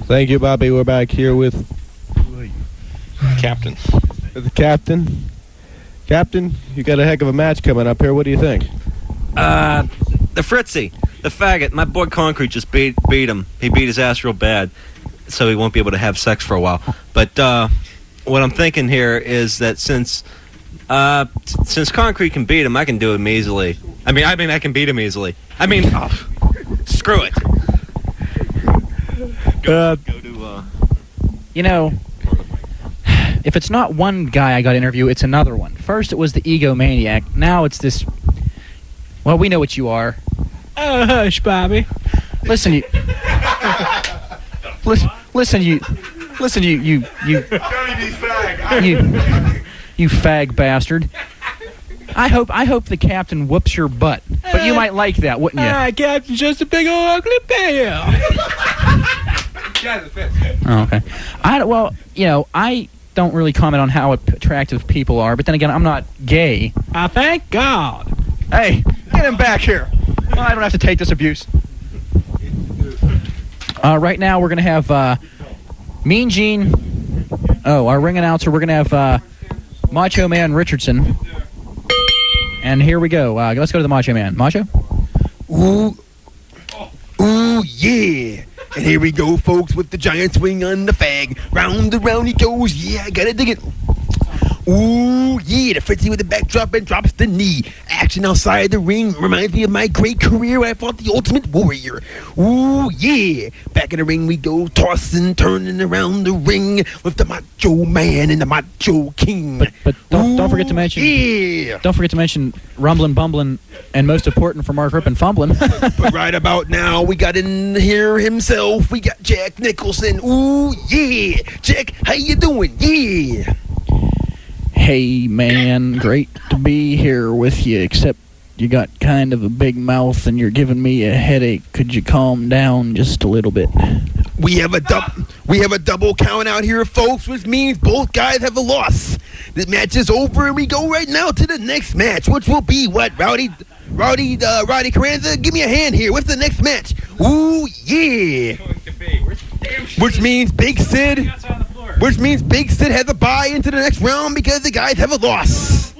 Thank you, Bobby. We're back here with Captain. the captain. Captain, you got a heck of a match coming up here. What do you think? The Fritzy, the faggot, my boy Concrete just beat him. He beat his ass real bad, so he won't be able to have sex for a while. But what I'm thinking here is that since Concrete can beat him, I can do him easily. I mean, I can beat him easily. Screw it. Go to. You know, if it's not one guy I got to interview, it's another one. First, it was the egomaniac. Now it's this. Well, we know what you are. Oh, hush, Bobby. Listen, you. Listen, you fag bastard. I hope the captain whoops your butt. But you might like that, wouldn't you? Captain's just a big old ugly bear. Oh, okay. I don't really comment on how attractive people are, but then again, I'm not gay. I thank God. Hey, get him back here. Well, I don't have to take this abuse. Right now, we're going to have Mean Gene. Oh, our ring announcer, we're going to have Macho Man Richardson. And here we go. Let's go to the Macho Man. Macho? Ooh, yeah. And here we go, folks, with the giant swing on the fag. Round and round he goes. Yeah, I gotta dig it. Ooh, yeah, the Fritzy with the backdrop and drops the knee. Action outside the ring reminds me of my great career when I fought the Ultimate Warrior. Ooh, yeah. Back in the ring we go, tossing, turning around the ring with the Macho Man and the Macho King. But don't forget to mention. Yeah. Don't forget to mention Rumblin', Bumblin', and most important for Mark Rippin', Fumblin'. But right about now, we got in here himself. We got Jack Nicholson. Ooh, yeah. Jack, how you doing? Yeah. Hey, man, great to be here with you, except you got kind of a big mouth and you're giving me a headache. Could you calm down just a little bit? We have a double count out here, folks, which means both guys have a loss. This match is over, and we go right now to the next match, which will be what, Rowdy Carranza? Give me a hand here. What's the next match? Ooh, yeah. Which means Big Sid has a bye into the next round because the guys have a loss.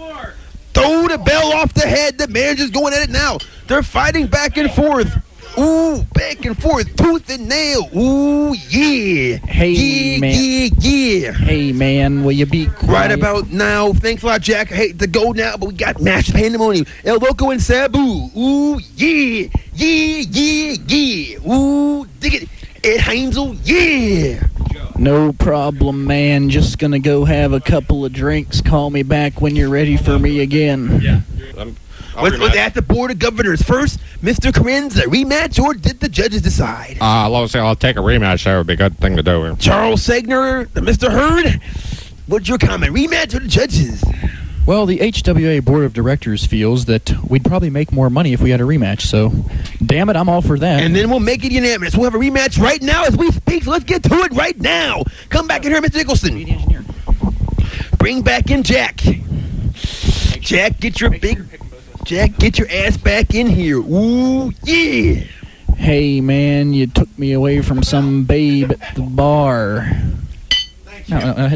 Throw the bell off the head. The manager's going at it now. They're fighting back and forth. Ooh, back and forth, tooth and nail. Ooh, yeah. Hey, man. Yeah. Hey, man, will you be quiet? Right about now. Thanks a lot, Jack. I hate to go now, but we got match pandemonium. El Loco and Sabu. Ooh, yeah. Yeah. Ooh, dig it. Ed Heimsel, yeah. No problem, man. Just gonna go have a couple of drinks. Call me back when you're ready for me again. Yeah. Was at the Board of Governors first, Mr. Carranza, rematch, or did the judges decide? I'll take a rematch. That would be a good thing to do. Charles Segner, Mr. Hurd, what's your comment? Rematch or the judges? Well, the HWA Board of Directors feels that we'd probably make more money if we had a rematch, so damn it, I'm all for that. And then we'll make it unanimous. We'll have a rematch right now as we speak, so let's get to it right now. Come back in here, Mr. Nicholson. Bring back in Jack. Jack, get your ass back in here. Ooh, yeah. Hey, man, you took me away from some babe at the bar. No.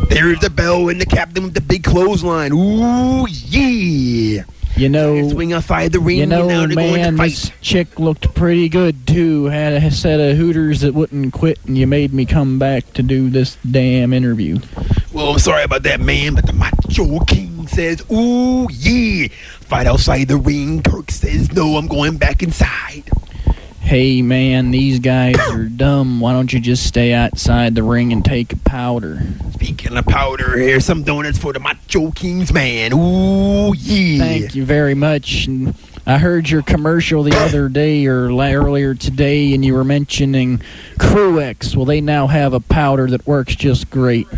There's the bell and the captain with the big clothesline. Ooh, yeah. You know, swing outside the ring. Man, this chick looked pretty good, too. Had a set of hooters that wouldn't quit, and you made me come back to do this damn interview. Well, I'm sorry about that, man, but the Macho King says, ooh, yeah. Fight outside the ring. Kirk says, no, I'm going back inside. Hey, man, these guys are dumb. Why don't you just stay outside the ring and take a powder? Speaking of powder, here's some donuts for the Macho King's man. Ooh, yeah. Thank you very much. And I heard your commercial the other day or earlier today, and you were mentioning Cruex. Well, they now have a powder that works just great.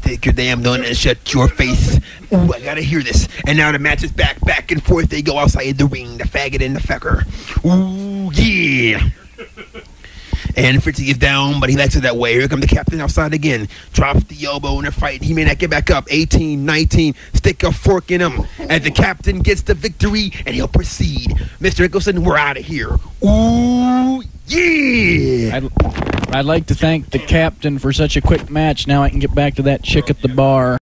Take your damn donut and shut your face. Ooh, I gotta hear this. And now the match is back and forth. They go outside the ring, the faggot and the fecker. Ooh, yeah. And Fritzy is down, but he likes it that way. Here comes the captain outside again. Drops the elbow in the fight. He may not get back up. 18, 19. Stick a fork in him. As the captain gets the victory, and he'll proceed. Mr. Nicholson, we're out of here. Ooh, Yeah. I'd like to thank the captain for such a quick match. Now I can get back to that chick at the bar.